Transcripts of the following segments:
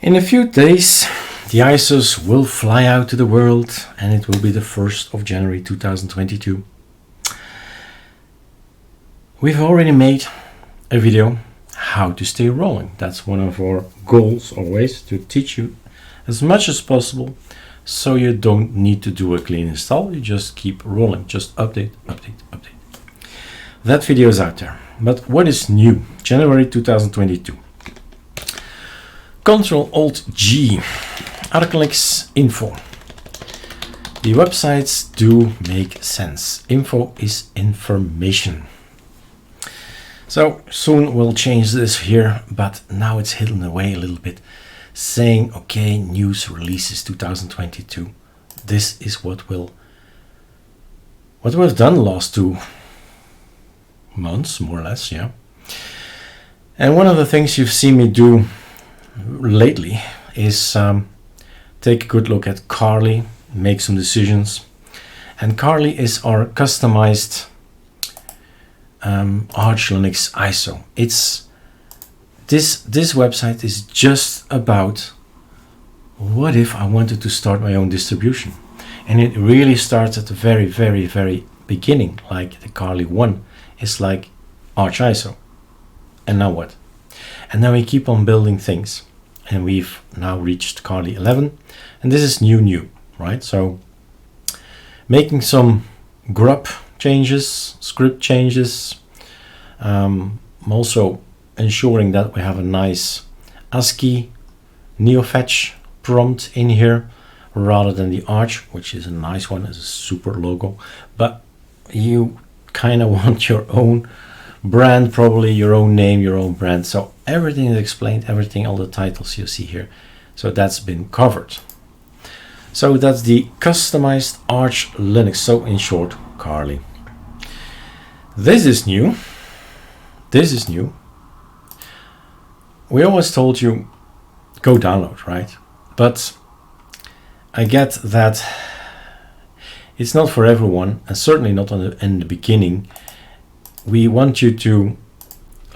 In a few days, the ISOs will fly out to the world, and it will be the 1st of January 2022. We've already made a video how to stay rolling. That's one of our goals always, to teach you as much as possible so you don't need to do a clean install. You just keep rolling, just update, update, update. That video is out there. But what is new? January 2022. Ctrl-Alt-G, ArcoLinux Info. The websites do make sense. Info is information. So soon we'll change this here, but now it's hidden away a little bit, saying, okay, news releases 2022. This is what we've done the last 2 months, more or less, yeah. And one of the things you've seen me do lately is take a good look at Carli, make some decisions. And Carli is our customized ArcoLinux ISO. It's this website is just about what if I wanted to start my own distribution, and it really starts at the very, very, very beginning, like the Carli 1 is like Arch ISO. And now what? And now we keep on building things, and we've now reached Carli 11, and this is new, right? So making some grub changes, script changes, also ensuring that we have a nice ASCII neofetch prompt in here rather than the Arch, which is a nice one, it's a super logo, but you kind of want your own brand, probably your own name, your own brand. So everything is explained, everything, all the titles you see here. So that's been covered. So that's the customized Arch Linux. So in short, Carli. This is new. This is new. We always told you go download, right? But I get that it's not for everyone, and certainly not in the beginning. We want you to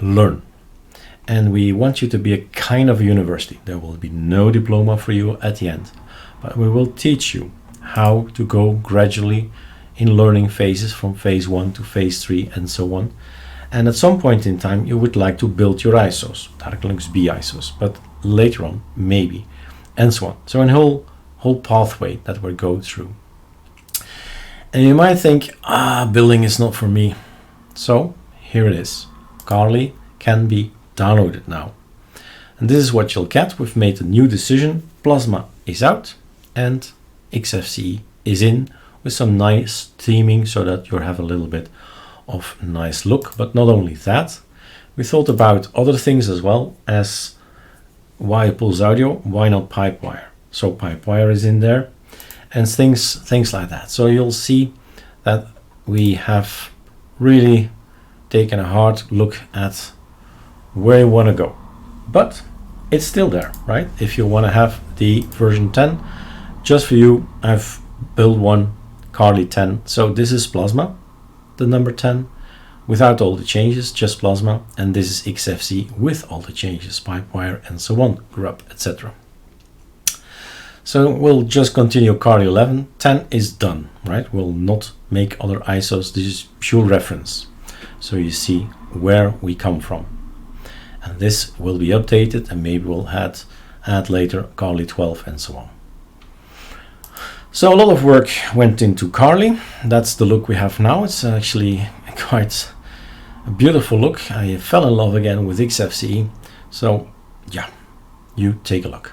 learn, and we want you to be a kind of a university. There will be no diploma for you at the end, but we will teach you how to go gradually in learning phases, from phase 1 to phase 3 and so on. And at some point in time you would like to build your ISOs, ArcoLinux B ISOs, but later on maybe, and so on. So a whole pathway that we'll go through. And you might think, building is not for me. So here it is. Carli can be downloaded now. And this is what you'll get. We've made a new decision. Plasma is out and XFCE is in, with some nice theming so that you have a little bit of nice look. But not only that, we thought about other things as well, as why Pulse Audio, why not Pipewire? So Pipewire is in there, and things like that. So you'll see that we have really taken a hard look at where you want to go, but it's still there, right? If you want to have the version 10, just for you, I've built one, Carli 10. So this is Plasma, the number 10, without all the changes, just Plasma, and this is XFCE with all the changes, Pipewire and so on, grub, etc. So we'll just continue Carli 11. 10 is done, right? We'll not make other ISOs. This is pure reference, so you see where we come from. And this will be updated, and maybe we'll add later Carli 12 and so on. So a lot of work went into Carli. That's the look we have now. It's actually quite a beautiful look. I fell in love again with XFCE. So yeah, you take a look.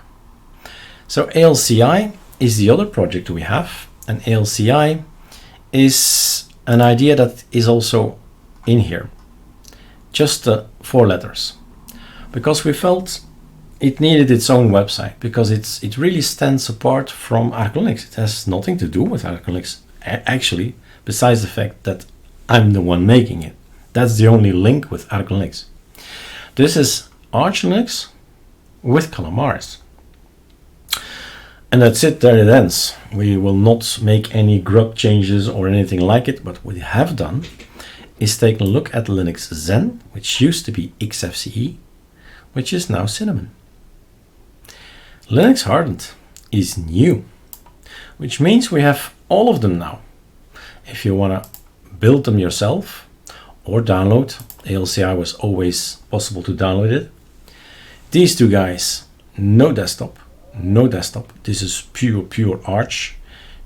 So ALCI is the other project we have, and ALCI is an idea that is also in here, just the 4 letters, because we felt it needed its own website, because it really stands apart from ArcoLinux. It has nothing to do with ArcoLinux actually, besides the fact that I'm the one making it. That's the only link with ArcoLinux. This is ArcoLinux with Calamares. And that's it, there it ends. We will not make any grub changes or anything like it. What we have done is take a look at Linux Zen, which used to be XFCE, which is now Cinnamon. Linux Hardened is new, which means we have all of them now. If you want to build them yourself or download, ALCI was always possible to download it. These two guys, no desktop, no desktop. This is pure Arch,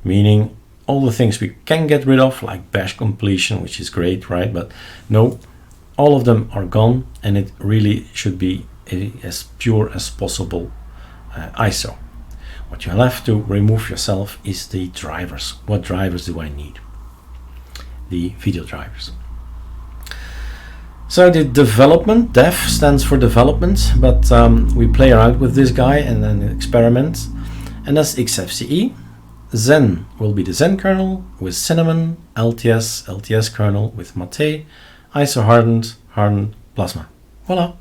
meaning all the things we can get rid of, like bash completion, which is great, right? But no, all of them are gone, and it really should be as pure as possible ISO. What you'll have to remove yourself is the drivers. What drivers do I need? The video drivers. So the development, dev stands for development, but we play around with this guy and then experiment, and that's XFCE. Zen will be the Zen kernel with Cinnamon, LTS kernel with Mate, ISO hardened, Plasma. Voila.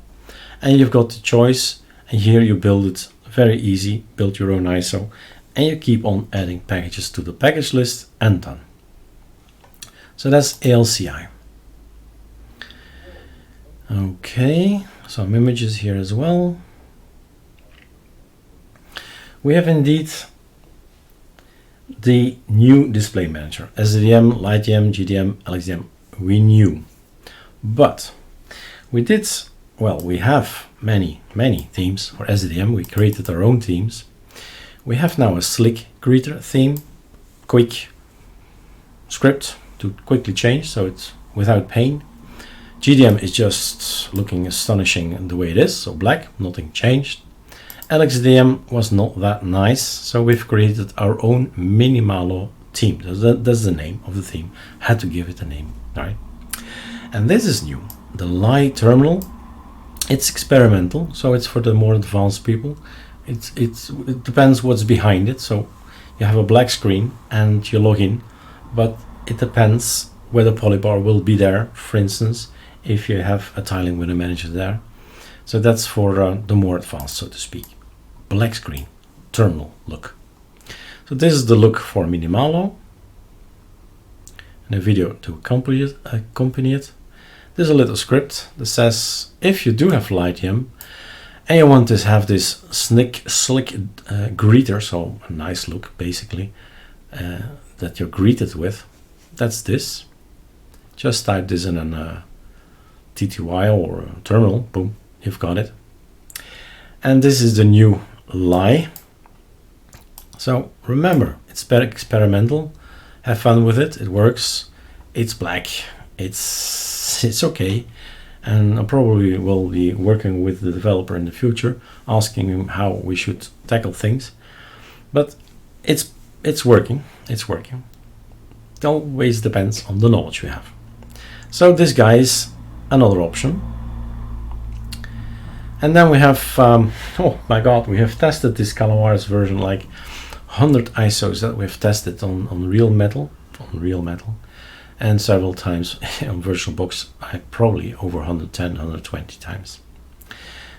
And you've got the choice, and here you build it very easy, build your own ISO, and you keep on adding packages to the package list, and done. So that's ALCI. Okay, some images here as well. We have indeed the new display manager, SDM, LightDM, GDM, LXDM, we knew. But we did, well, we have many themes for SDM. We created our own themes. We have now a slick greeter theme, quick script to quickly change, so it's without pain. GDM is just looking astonishing the way it is, so black, nothing changed. LXDM was not that nice, so we've created our own Minimalo theme. That's the name of the theme. Had to give it a name, right? And this is new. The Li terminal, it's experimental, so it's for the more advanced people. It depends what's behind it. So you have a black screen and you log in, but it depends whether Polybar will be there, for instance, if you have a tiling window manager there. So that's for the more advanced, so to speak. Black screen, terminal look. So this is the look for Minimalo. And a video to accompany it. There's a little script that says, if you do have LightDM and you want to have this slick greeter, so a nice look basically, that you're greeted with, that's this. Just type this in a TTY or a terminal, boom, you've got it. And this is the new Li. So remember, it's very experimental. Have fun with it. It works. It's black. It's okay. And I probably will be working with the developer in the future, asking him how we should tackle things. But it's working. It's working. It always depends on the knowledge we have. So this guy is another option. And then we have, oh my god, we have tested this Calamares version like 100 ISOs that we've tested on real metal, and several times on VirtualBox, probably over 110, 120 times.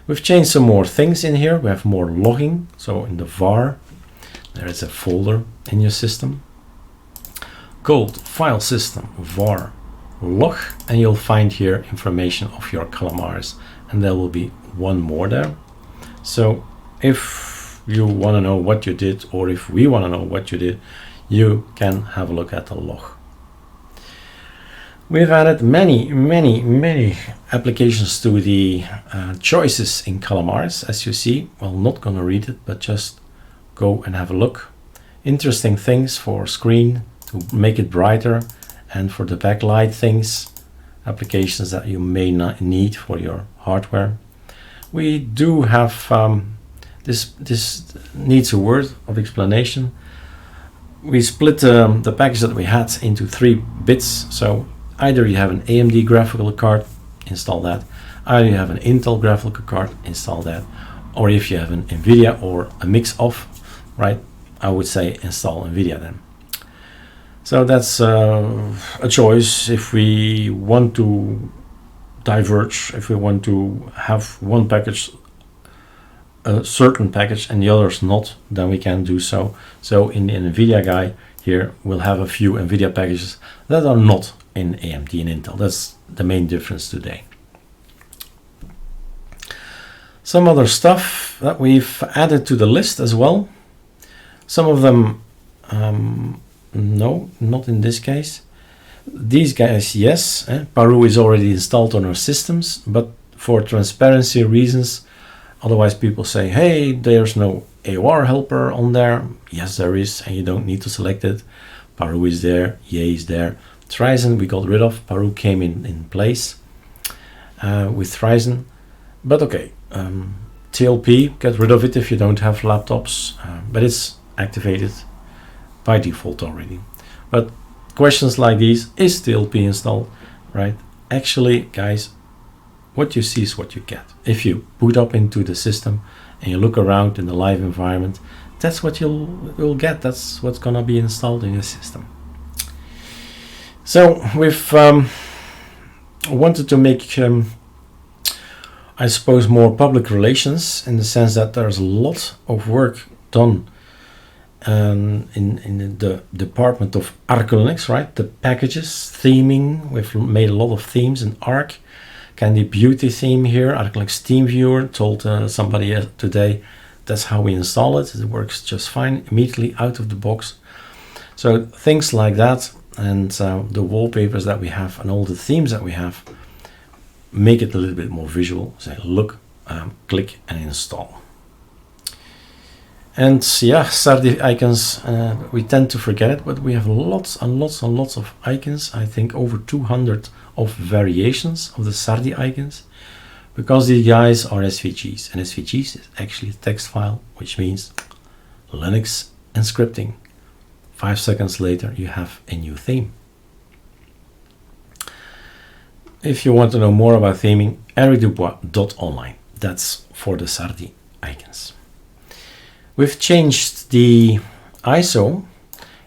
We've changed some more things in here. We have more logging. So in the var, there is a folder in your system called file system var log, and you'll find here information of your Calamares, and there will be one more there. So if you want to know what you did, or if we want to know what you did, you can have a look at the log. We've added many applications to the choices in Calamares, as you see. Well, not gonna read it, but just go and have a look. Interesting things for screen to make it brighter, and for the backlight things, applications that you may not need for your hardware. We do have this needs a word of explanation. We split the package that we had into 3 bits. So either you have an AMD graphical card, install that. Either you have an Intel graphical card, install that. Or if you have an NVIDIA or a mix of, right, I would say install NVIDIA then. So that's a choice. If we want to diverge, if we want to have one package, a certain package, and the others not, then we can do so. So in the NVIDIA guy here, we'll have a few NVIDIA packages that are not in AMD and Intel. That's the main difference today. Some other stuff that we've added to the list as well. Some of them, no, not in this case. These guys, yes. Paru is already installed on our systems, but for transparency reasons, otherwise people say, hey, there's no AOR helper on there. Yes, there is, and you don't need to select it. Paru is there, Yay is there. Thryzen we got rid of. Paru came in place with Thryzen. But okay, TLP, get rid of it if you don't have laptops, but it's activated by default already. But questions like these, is TLP installed, right? Actually, guys, what you see is what you get. If you boot up into the system and you look around in the live environment, that's what you'll get. That's what's gonna be installed in your system. So we've wanted to make, I suppose, more public relations, in the sense that there's a lot of work done in the department of ArcoLinux, right? The packages, theming, we've made a lot of themes in Arc. Candy Beauty theme here, ArcoLinux TeamViewer, told somebody today that's how we install it. It works just fine, immediately out of the box. So things like that, and the wallpapers that we have and all the themes that we have, make it a little bit more visual. Say, look, click and install. And yeah, Sardi icons, we tend to forget it, but we have lots and lots and lots of icons. I think over 200 of variations of the Sardi icons, because these guys are SVGs, and SVGs is actually a text file, which means Linux and scripting. 5 seconds later, you have a new theme. If you want to know more about theming, ericdubois.online. That's for the Sardi icons. We've changed the ISO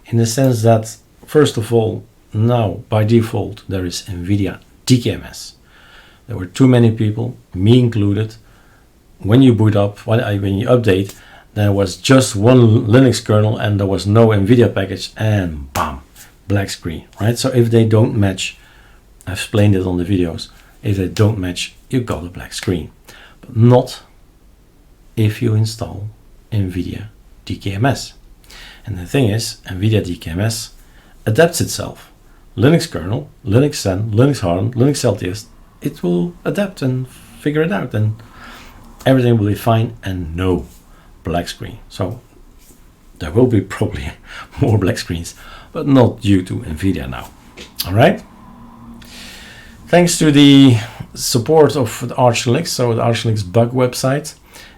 in the sense that, first of all, now by default there is NVIDIA DKMS. There were too many people, me included. When you boot up, when you update, there was just one Linux kernel and there was no NVIDIA package, and bam, black screen, right? So if they don't match, I've explained it on the videos, if they don't match, you got a black screen. But not if you install NVIDIA DKMS. And the thing is, NVIDIA DKMS adapts itself. Linux kernel, Linux Zen, Linux Harden, Linux LTS, it will adapt and figure it out, and everything will be fine and no black screen. So there will be probably more black screens, but not due to NVIDIA now. All right. Thanks to the support of the ArcoLinux, so the ArcoLinux bug website,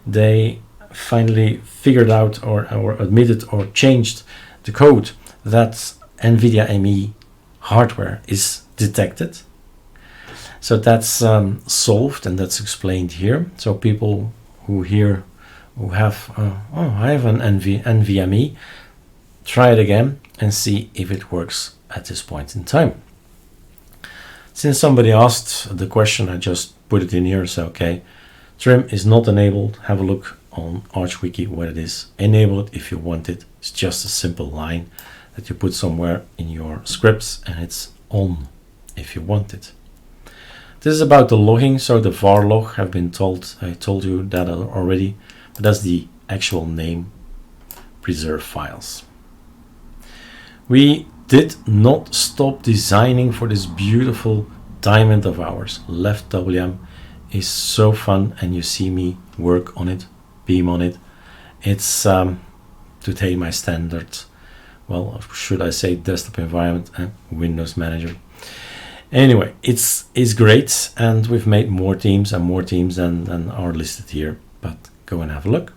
they finally figured out or admitted or changed the code that NVIDIA ME hardware is detected. So that's solved, and that's explained here. So people who have I have an NVMe, try it again and see if it works at this point in time. Since somebody asked the question, I just put it in here. So okay, trim is not enabled. Have a look on ArchWiki what it is. Enable it if you want it. It's just a simple line that you put somewhere in your scripts, and it's on if you want it. This is about the logging. So the var log have been told, I told you that already, but that's the actual name, preserve files. We did not stop designing for this beautiful diamond of ours. Left WM is so fun, and you see me work on it, beam on it. It's today my standard, well, should I say desktop environment and Windows Manager. Anyway, it's great, and we've made more teams than are listed here, but go and have a look.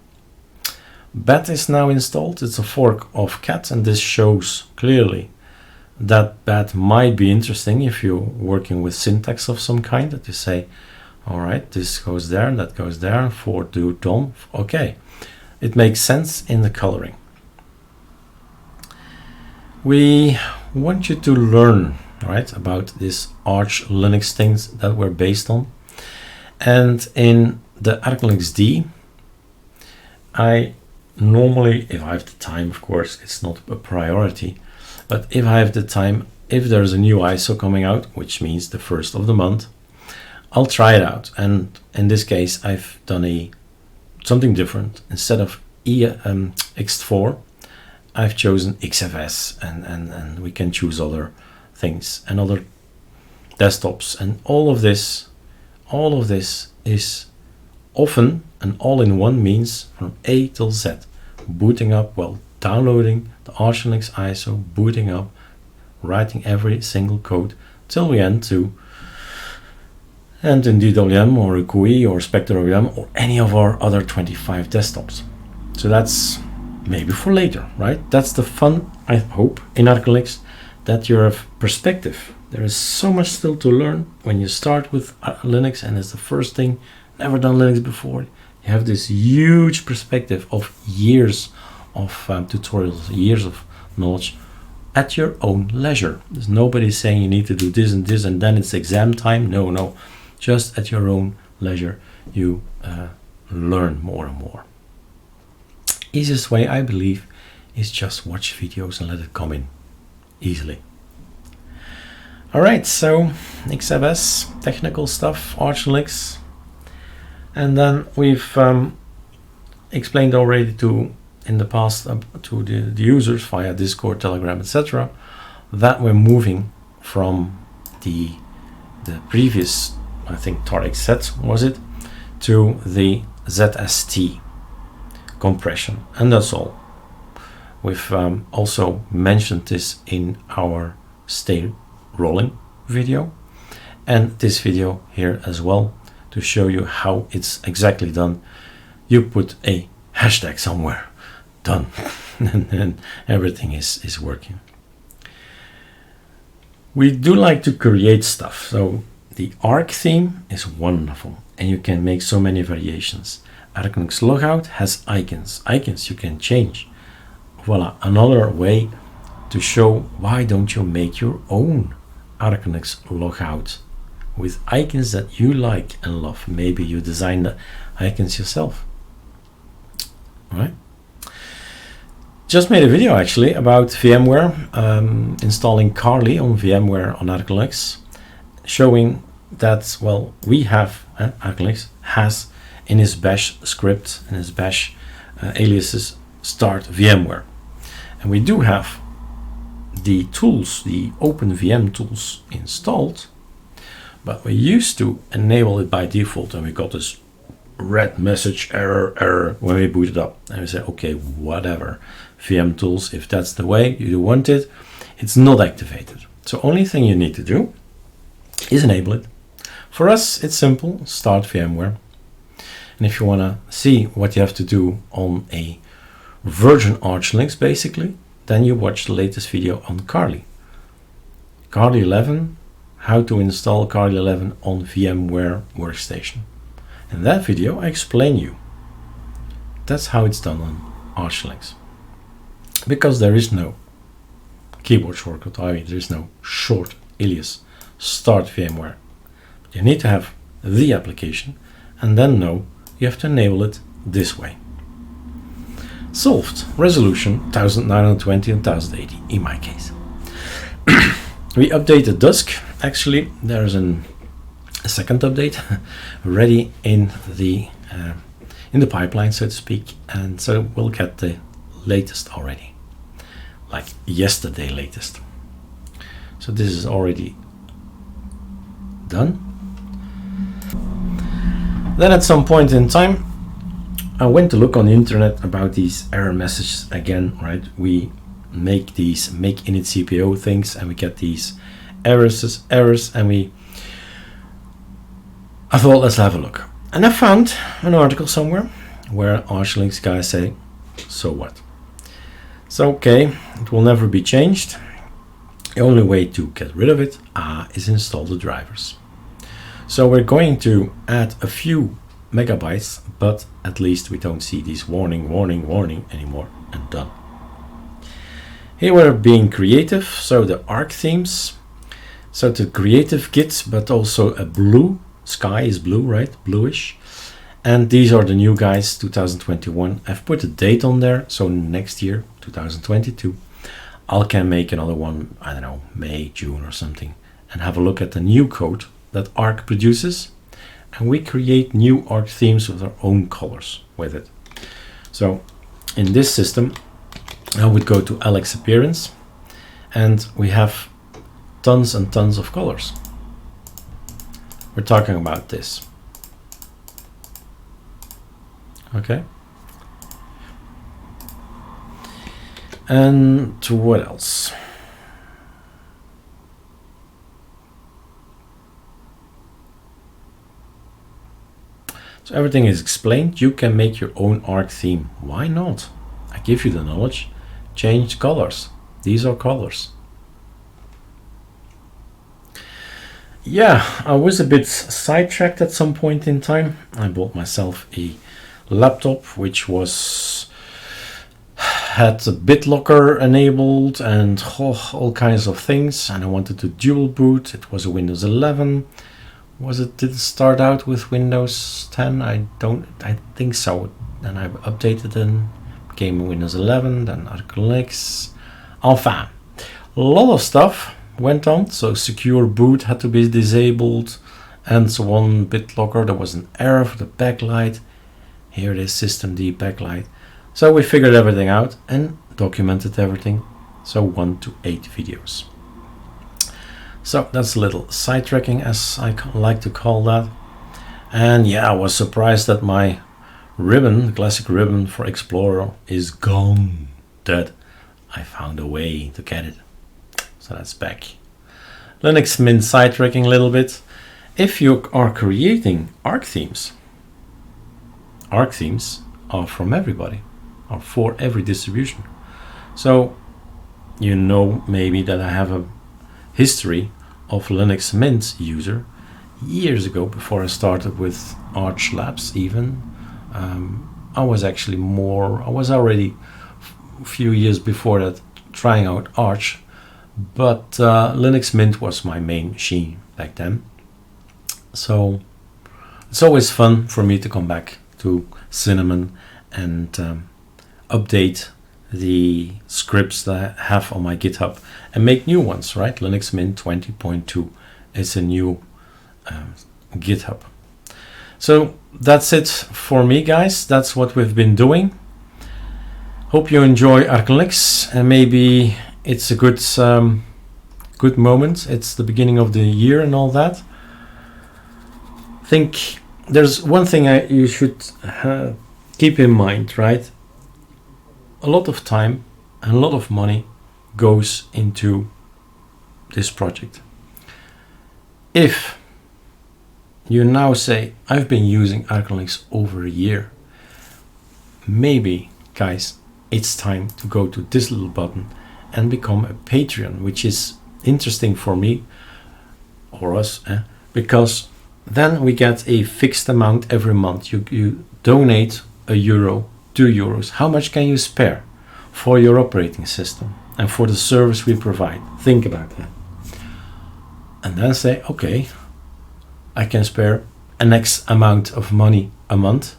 Bat is now installed. It's a fork of cat, and this shows clearly that Bat might be interesting if you're working with syntax of some kind, that you say, all right, this goes there, that goes there, for do done. Okay, it makes sense in the coloring. We want you to learn, right, about this ArcoLinux things that we're based on. And in the ArcoLinux D, I normally, if I have the time, of course, it's not a priority, but if I have the time, if there's a new ISO coming out, which means the first of the month, I'll try it out. And in this case, I've done something different. Instead of X4, I've chosen XFS, and we can choose other things and other desktops. And all of this is often an all-in-one means from A till Z. Booting up, well, downloading the ArcoLinux ISO, booting up, writing every single code till we end in DWM or GUI or Spectre OEM or any of our other 25 desktops. So that's maybe for later, right? That's the fun, I hope, in ArcoLinux, that you have perspective. There is so much still to learn when you start with Linux, and it's the first thing, never done Linux before. You have this huge perspective of years of tutorials, years of knowledge at your own leisure. There's nobody saying you need to do this and then it's exam time. No. Just at your own leisure, you learn more and more. Easiest way, I believe, is just watch videos and let it come in easily. All right, so XFS, technical stuff, ArcoLinux, and then we've explained already in the past to the users via Discord, Telegram, etc., that we're moving from the previous, I think Tarek set was it, to the ZST compression, and that's all. We've also mentioned this in our Stay Rolling video, and this video here as well, to show you how it's exactly done. You put a hashtag somewhere, done, and everything is working. We do like to create stuff, so the Arc theme is wonderful, and you can make so many variations. ArcoLinux Logout has icons you can change. Voila, another way to show why don't you make your own ArcoLinux Logout with icons that you like and love. Maybe you design the icons yourself. All right. Just made a video actually about VMware, installing Carli on VMware on ArcoLinux, showing that, well, we have, ArcoLinux has in his bash script, in his bash aliases, start VMware. And we do have the tools, the OpenVM tools installed, but we used to enable it by default, and we got this red message, error, when we boot it up. And we say, okay, whatever, VM tools, if that's the way you want it, it's not activated. So only thing you need to do is enable it. For us, it's simple, start VMware. And if you want to see what you have to do on a Virgin ArcoLinux, basically, then you watch the latest video on Carli. Carli 11, how to install Carli 11 on VMware Workstation. In that video, I explain you. That's how it's done on ArcoLinux. Because there is no keyboard shortcut, there is no short alias, start VMware. You need to have the application, and then you have to enable it this way. Solved. Resolution 1920 and 1080 in my case. We updated Dusk. Actually, there's a second update ready in the pipeline, so to speak, and so we'll get the latest already, like yesterday latest. So this is already done. Then at some point in time, I went to look on the internet about these error messages again, right? We make these make init CPO things, and we get these errors, and I thought, let's have a look. And I found an article somewhere where ArcoLinux guys say, so what? So, okay, it will never be changed. The only way to get rid of it is install the drivers. So we're going to add a few megabytes, but at least we don't see these warning anymore, and done. Here we're being creative, so the Arc themes, so the creative kit, but also a blue, sky is blue, right, bluish, and these are the new guys, 2021. I've put a date on there, so next year, 2022, I can make another one, I don't know, May, June or something, and have a look at the new code that Arc produces, and we create new Arc themes with our own colors with it. So in this system, I would go to Alex Appearance, and we have tons and tons of colors. We're talking about this. Okay. And to what else? So everything is explained. You can make your own Arc theme. Why not? I give you the knowledge. Change colors. These are colors. Yeah, I was a bit sidetracked at some point in time. I bought myself a laptop which had a BitLocker enabled and all kinds of things, and I wanted to dual boot. It was a Windows 11. Did it start out with Windows 10? I think so. Then I updated it, became Windows 11, then ArcoLinux. Enfin, a lot of stuff went on. So secure boot had to be disabled and so on. BitLocker, there was an error for the backlight. Here it is, systemd backlight. So we figured everything out and documented everything. So 1 to 8 videos. So that's a little sidetracking, as I like to call that. And yeah, I was surprised that my ribbon, the classic ribbon for Explorer, is gone, dead. I found a way to get it. So that's back. Linux Mint sidetracking a little bit. If you are creating Arc themes are from everybody, are for every distribution. So you know maybe that I have a history of Linux Mint user years ago, before I started with Arch Labs even. I was already a few years before that trying out Arch, but Linux Mint was my main machine back then. So it's always fun for me to come back to Cinnamon and update the scripts that I have on my GitHub and make new ones, right? Linux Mint 20.2 is a new GitHub. So that's it for me, guys. That's what we've been doing. Hope you enjoy ArcoLinux, and maybe it's a good moment. It's the beginning of the year and all that. I think there's one thing you should keep in mind, right? A lot of time and a lot of money goes into this project. If you now say, I've been using ArcoLinux over a year, maybe, guys, it's time to go to this little button and become a Patreon, which is interesting for me or us, because then we get a fixed amount every month. You donate €1, €2. How much can you spare for your operating system and for the service we provide? Think about that. And then say, okay, I can spare an X amount of money a month.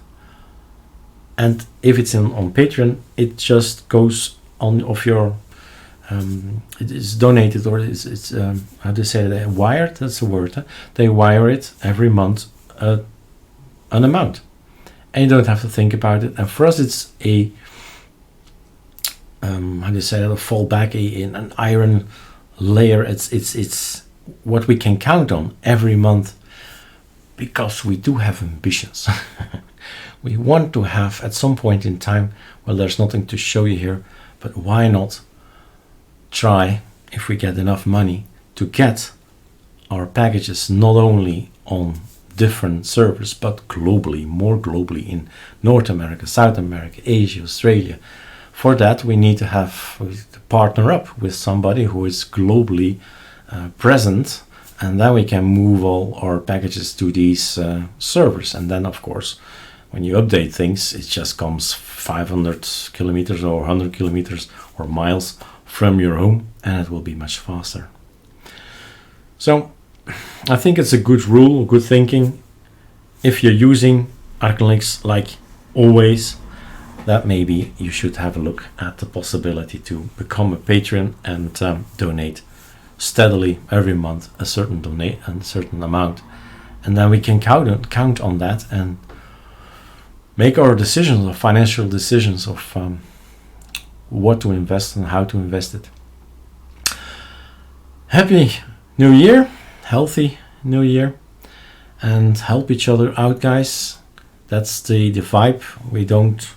And if it's on Patreon, it just goes on of your, it is donated, or it's how do you say that? Wired, that's the word. Huh? They wire it every month, an amount. And you don't have to think about it. And for us, it's a, how do you say that? A fallback, an iron layer. It's what we can count on every month, because we do have ambitions. We want to have at some point in time, well, there's nothing to show you here, but why not try, if we get enough money, to get our packages not only on different servers, but globally, more globally, in North America, South America, Asia, Australia. For that, we need to partner up with somebody who is globally present, and then we can move all our packages to these servers. And then, of course, when you update things, it just comes 500 kilometers or 100 kilometers or miles from your home, and it will be much faster. So I think it's a good rule, good thinking. If you're using ArcoLinux like always, that maybe you should have a look at the possibility to become a patron and donate steadily every month a certain amount, and then we can count on that and make our decisions, our financial decisions of what to invest and how to invest it. Happy New Year, healthy New Year, and help each other out, guys. That's the vibe. We don't,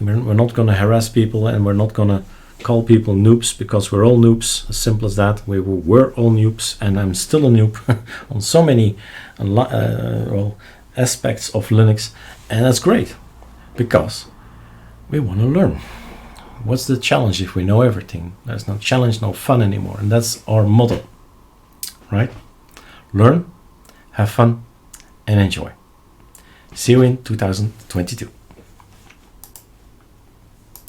we're not going to harass people, and we're not going to call people noobs, because we're all noobs. As simple as that. We were all noobs, and I'm still a noob on so many aspects of Linux, and that's great, because we want to learn. What's the challenge if we know everything? There's no challenge, no fun anymore, and that's our motto, right? Learn, have fun, and enjoy. See you in 2022.